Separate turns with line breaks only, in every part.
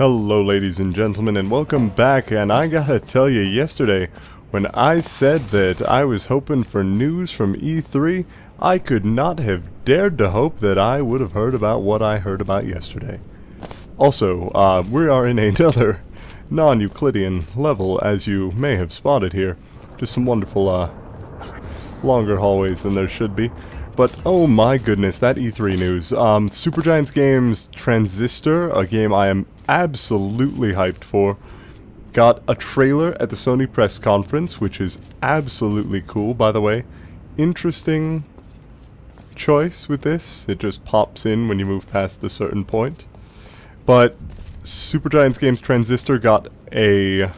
Hello ladies and gentlemen, and welcome back. And I gotta tell you, yesterday when I said that I was hoping for news from E3, I could not have dared to hope that I would have heard about what I heard about yesterday. Also, we are in another non-Euclidean level, as you may have spotted here. Just some wonderful longer hallways than there should be. But oh my goodness, that E3 news. Supergiant's Games Transistor, a game I am absolutely hyped for, got a trailer at the Sony press conference, which is absolutely cool. By the way, interesting choice with this. It just pops in when you move past a certain point. But Supergiant's Games Transistor got a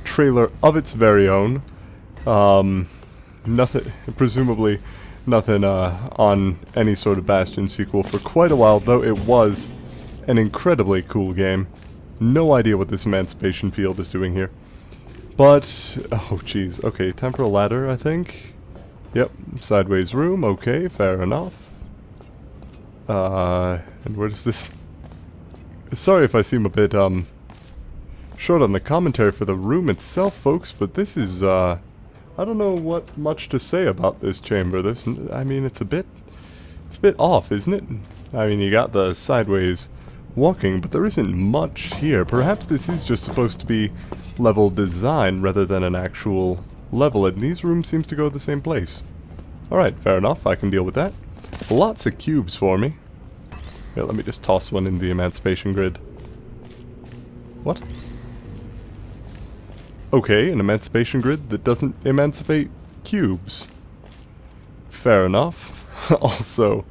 trailer of its very own. Presumably nothing on any sort of Bastion sequel for quite a while, though it was an incredibly cool game. No idea what this Emancipation Field is doing here. But, oh jeez, okay, time for a ladder, I think. Yep, sideways room, okay, fair enough. And where does this... Sorry if I seem a bit, short on the commentary for the room itself, folks, but this is, I don't know what much to say about this chamber. I mean, it's a bit off, isn't it? I mean, you got the sideways walking, but there isn't much here. Perhaps this is just supposed to be level design rather than an actual level, and these rooms seems to go the same place. Alright, fair enough, I can deal with that. Lots of cubes for me. Yeah, let me just toss one in the Emancipation Grid. What? Okay, an Emancipation Grid that doesn't emancipate cubes. Fair enough. Also,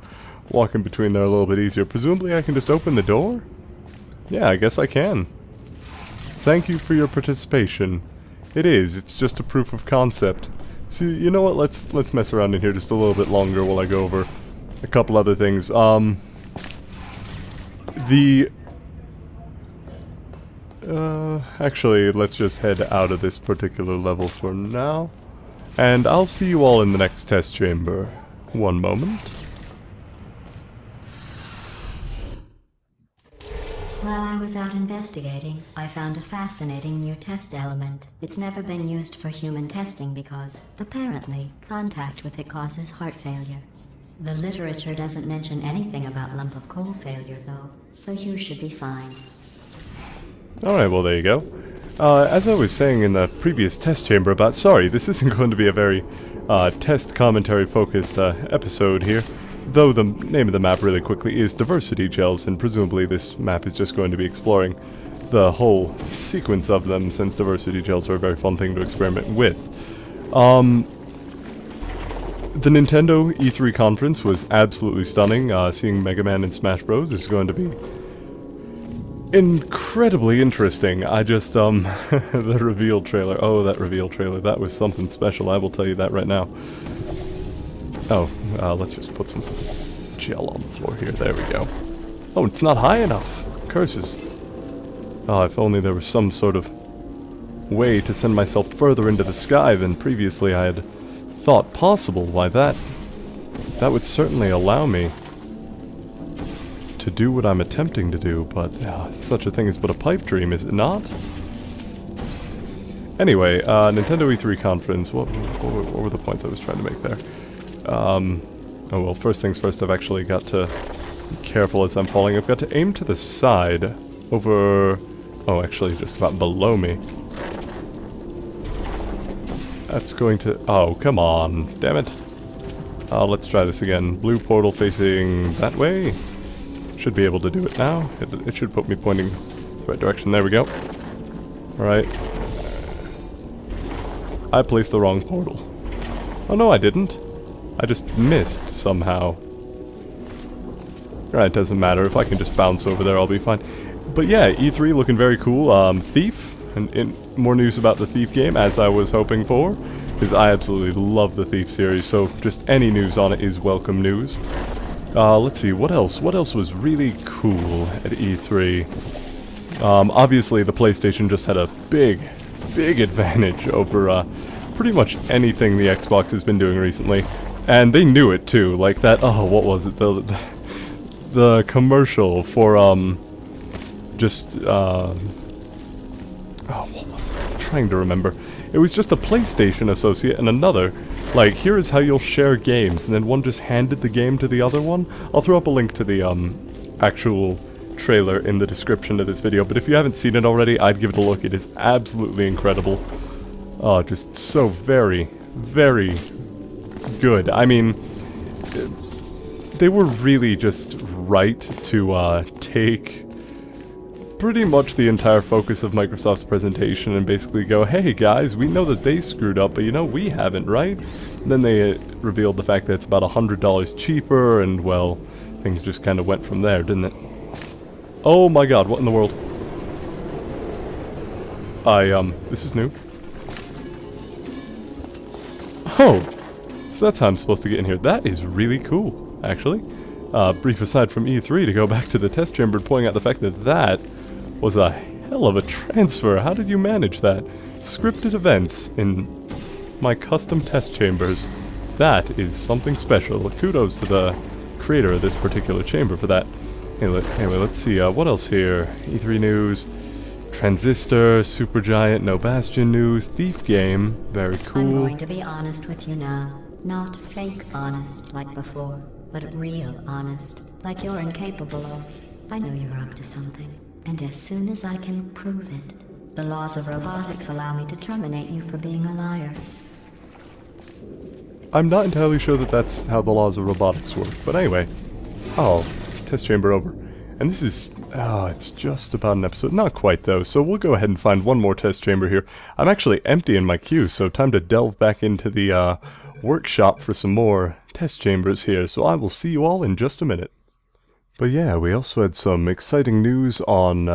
walking between there a little bit easier. Presumably I can just open the door? Yeah, I guess I can. Thank you for your participation. It is, it's just a proof of concept. So, you know what, let's mess around in here just a little bit longer while I go over a couple other things. Actually, let's just head out of this particular level for now. And I'll see you all in the next test chamber. One moment.
While I was out investigating, I found a fascinating new test element. It's never been used for human testing because, apparently, contact with it causes heart failure. The literature doesn't mention anything about lump of coal failure, though, so you should be fine.
Alright, well there you go. As I was saying in the previous test chamber about... Sorry, this isn't going to be a very test commentary focused episode here. Though the name of the map really quickly is Diversity Gels, and presumably this map is just going to be exploring the whole sequence of them, since Diversity Gels are a very fun thing to experiment with. The Nintendo E3 conference was absolutely stunning. Seeing Mega Man and Smash Bros. Is going to be incredibly interesting. I just, the reveal trailer. Oh, that reveal trailer. That was something special, I will tell you that right now. Oh, let's just put some gel on the floor here. There we go. Oh, it's not high enough. Curses. Oh, if only there was some sort of way to send myself further into the sky than previously I had thought possible. Why, that would certainly allow me to do what I'm attempting to do, but such a thing is but a pipe dream, is it not? Anyway, Nintendo E3 conference, what were the points I was trying to make there? Oh well, first things first, I've actually got to be careful as I'm falling. I've got to aim to the side, over... Oh, actually, just about below me. That's going to... Oh, come on, damn it. Let's try this again. Blue portal facing that way. Should be able to do it now. It should put me pointing the right direction. There we go. Alright. I placed the wrong portal. Oh no, I didn't. I just missed somehow. Alright, doesn't matter. If I can just bounce over there, I'll be fine. But yeah, E3 looking very cool. Thief. And more news about the Thief game, as I was hoping for. Because I absolutely love the Thief series, so just any news on it is welcome news. Let's see, what else? What else was really cool at E3? Obviously, the PlayStation just had a big advantage over pretty much anything the Xbox has been doing recently. And they knew it too, like that, oh, what was it, the commercial for just, oh, what was it? I'm trying to remember. It was just a PlayStation associate and another, like, here is how you'll share games, and then one just handed the game to the other one. I'll throw up a link to the, actual trailer in the description of this video, but if you haven't seen it already, I'd give it a look. It is absolutely incredible. Oh, just so very, very good. I mean, they were really just right to take pretty much the entire focus of Microsoft's presentation and basically go, hey guys, we know that they screwed up, but you know, we haven't, right? And then they revealed the fact that it's about $100 cheaper, and well, things just kind of went from there, didn't it? Oh my god, what in the world? This is new. Oh! So that's how I'm supposed to get in here. That is really cool, actually. Brief aside from E3 to go back to the test chamber, pointing out the fact that that was a hell of a transfer. How did you manage that? Scripted events in my custom test chambers. That is something special. Kudos to the creator of this particular chamber for that. Anyway, let's see, what else here? E3 news, Transistor, Supergiant, No Bastion news, Thief game, very cool.
I'm going to be honest with you now. Not fake honest like before, but real honest, like you're incapable of. I know you're up to something, and as soon as I can prove it, the laws of robotics allow me to terminate you for being a liar.
I'm not entirely sure that that's how the laws of robotics work, but anyway. Oh, test chamber over. And this is, it's just about an episode. Not quite, though, so we'll go ahead and find one more test chamber here. I'm actually empty in my queue, so time to delve back into the, workshop for some more test chambers here, so I will see you all in just a minute. But yeah, we also had some exciting news on,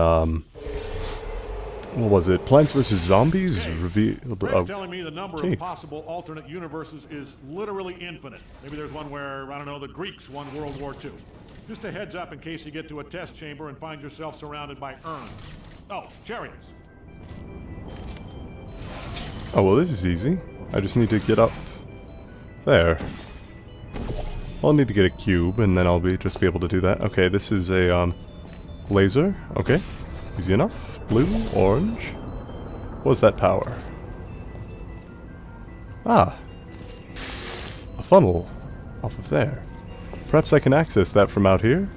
what was it? Plants vs. Zombies?
Fred's telling me the number of possible alternate universes is literally infinite. Maybe there's one where, I don't know, the Greeks won World War II. Just a heads up in case you get to a test chamber and find yourself surrounded by urns. Oh, chariots.
Oh, well, this is easy. I just need to get up there. I'll need to get a cube, and then I'll just be able to do that. Okay, this is a, laser. Okay, easy enough. Blue, orange. What's that power? Ah. A funnel off of there. Perhaps I can access that from out here?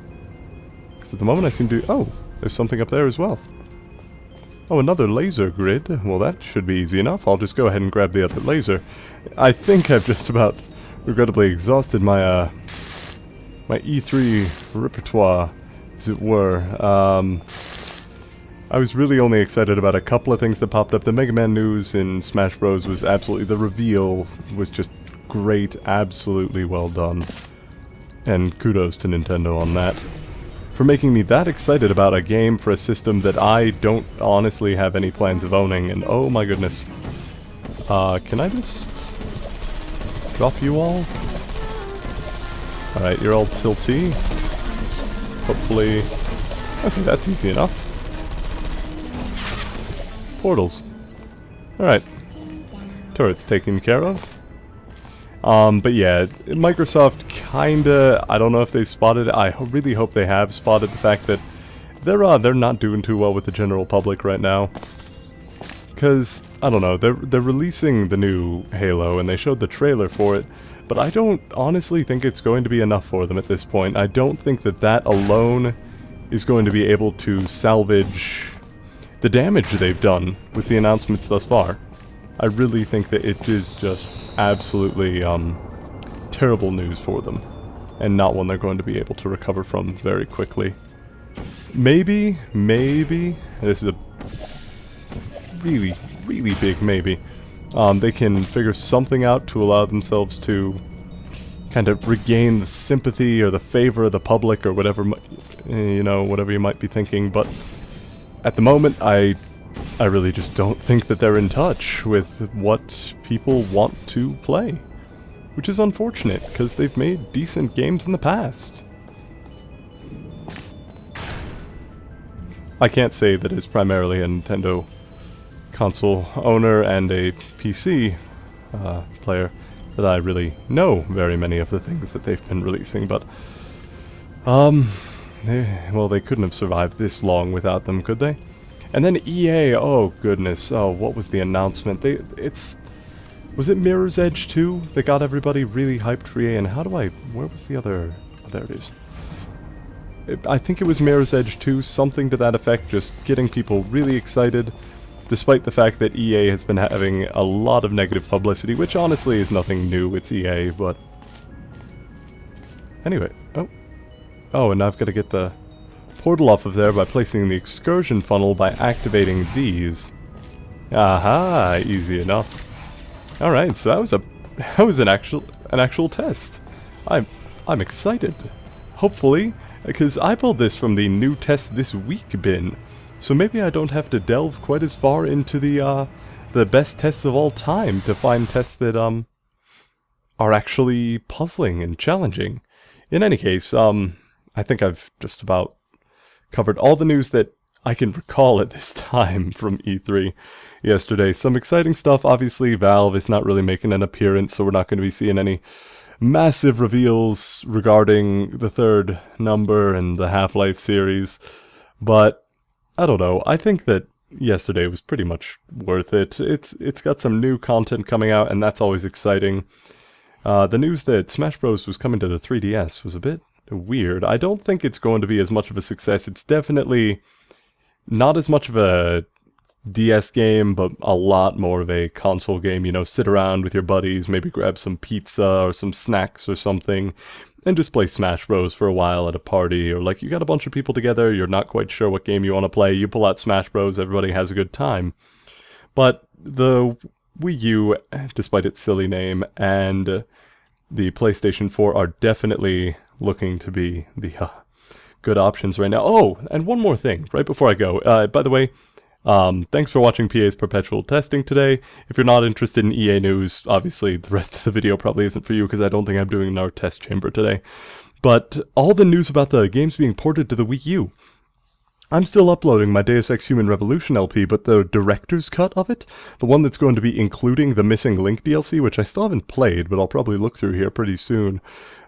Because at the moment I seem to... Oh, there's something up there as well. Oh, another laser grid. Well, that should be easy enough. I'll just go ahead and grab the other laser. I think I've just about regrettably exhausted my, my E3 repertoire, as it were. I was really only excited about a couple of things that popped up. The Mega Man news in Smash Bros. Was absolutely... The reveal was just great. Absolutely well done. And kudos to Nintendo on that. For making me that excited about a game for a system that I don't honestly have any plans of owning. And oh my goodness. Can I just drop you all? Alright, you're all tilty. Hopefully... Okay, that's easy enough. Portals. Alright. Turret's taken care of. But yeah, Microsoft kinda, I don't know if they've spotted it. I really hope they have spotted the fact that they're not doing too well with the general public right now. Because, I don't know, they're releasing the new Halo and they showed the trailer for it, but I don't honestly think it's going to be enough for them at this point. I don't think that that alone is going to be able to salvage the damage they've done with the announcements thus far. I really think that it is just absolutely terrible news for them, and not one they're going to be able to recover from very quickly. Maybe, this is a really, really big maybe, they can figure something out to allow themselves to kind of regain the sympathy or the favor of the public or whatever, you know, whatever you might be thinking, but at the moment I really just don't think that they're in touch with what people want to play. Which is unfortunate, because they've made decent games in the past. I can't say that as primarily a Nintendo console owner and a PC player that I really know very many of the things that they've been releasing, but well, they couldn't have survived this long without them, could they? And then EA, oh goodness, oh, what was the announcement? Was it Mirror's Edge 2 that got everybody really hyped for EA? And where was the other, oh, there it is. I think it was Mirror's Edge 2, something to that effect, just getting people really excited, despite the fact that EA has been having a lot of negative publicity, which honestly is nothing new, it's EA, but... Anyway, oh, and I've got to get the portal off of there by placing the excursion funnel by activating these. Aha, easy enough. Alright, so that was an actual test. I'm excited. Hopefully, because I pulled this from the new test this week bin, so maybe I don't have to delve quite as far into the best tests of all time to find tests that are actually puzzling and challenging. In any case, I think I've just about covered all the news that I can recall at this time from E3 yesterday. Some exciting stuff. Obviously, Valve is not really making an appearance, so we're not going to be seeing any massive reveals regarding the third number and the Half-Life series. But, I don't know. I think that yesterday was pretty much worth it. It's got some new content coming out, and that's always exciting. The news that Smash Bros. Was coming to the 3DS was a bit weird. I don't think it's going to be as much of a success. It's definitely not as much of a DS game, but a lot more of a console game. You know, sit around with your buddies, maybe grab some pizza or some snacks or something, and just play Smash Bros. For a while at a party. Or like you got a bunch of people together, you're not quite sure what game you want to play, you pull out Smash Bros., everybody has a good time. But the Wii U, despite its silly name, and the PlayStation 4 are definitely looking to be the good options right now. Oh, and one more thing, right before I go. By the way, thanks for watching PA's Perpetual Testing today. If you're not interested in EA news, obviously the rest of the video probably isn't for you, because I don't think I'm doing another test chamber today. But all the news about the games being ported to the Wii U. I'm still uploading my Deus Ex Human Revolution LP, but the director's cut of it, the one that's going to be including the Missing Link DLC, which I still haven't played, but I'll probably look through here pretty soon.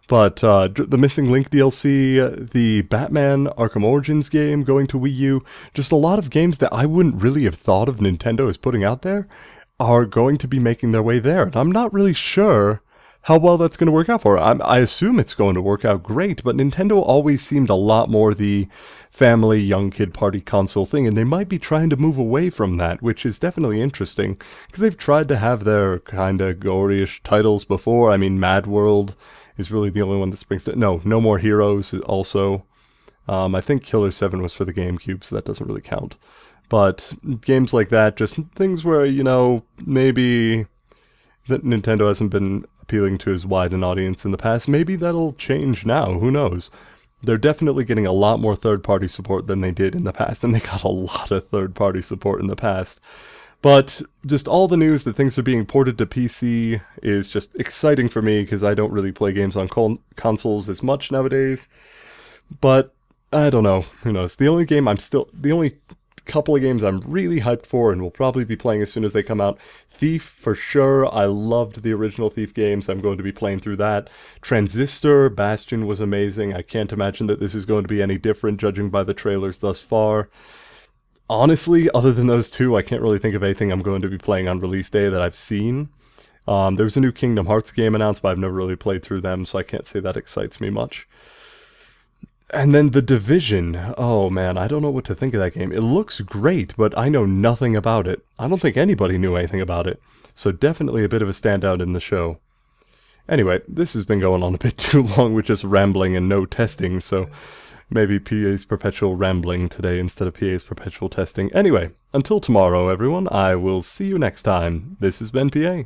But the Missing Link DLC, the Batman Arkham Origins game going to Wii U, just a lot of games that I wouldn't really have thought of Nintendo as putting out there are going to be making their way there. And I'm not really sure how well that's going to work out for her. I assume it's going to work out great, but Nintendo always seemed a lot more the family, young kid party console thing, and they might be trying to move away from that, which is definitely interesting, because they've tried to have their kind of gory-ish titles before. I mean, Mad World is really the only one that springs to... No More Heroes also. I think Killer 7 was for the GameCube, so that doesn't really count. But games like that, just things where, you know, maybe that Nintendo hasn't been appealing to as wide an audience in the past. Maybe that'll change now, who knows? They're definitely getting a lot more third-party support than they did in the past, and they got a lot of third-party support in the past. But just all the news that things are being ported to PC is just exciting for me, because I don't really play games on consoles as much nowadays. But I don't know, who knows? The only couple of games I'm really hyped for and will probably be playing as soon as they come out. Thief, for sure. I loved the original Thief games. I'm going to be playing through that. Transistor, Bastion was amazing. I can't imagine that this is going to be any different, judging by the trailers thus far. Honestly, other than those two, I can't really think of anything I'm going to be playing on release day that I've seen. There was a new Kingdom Hearts game announced, but I've never really played through them, so I can't say that excites me much. And then The Division. Oh man, I don't know what to think of that game. It looks great, but I know nothing about it. I don't think anybody knew anything about it. So definitely a bit of a standout in the show. Anyway, this has been going on a bit too long with just rambling and no testing, so maybe PA's Perpetual Rambling today instead of PA's Perpetual Testing. Anyway, until tomorrow everyone, I will see you next time. This has been PA.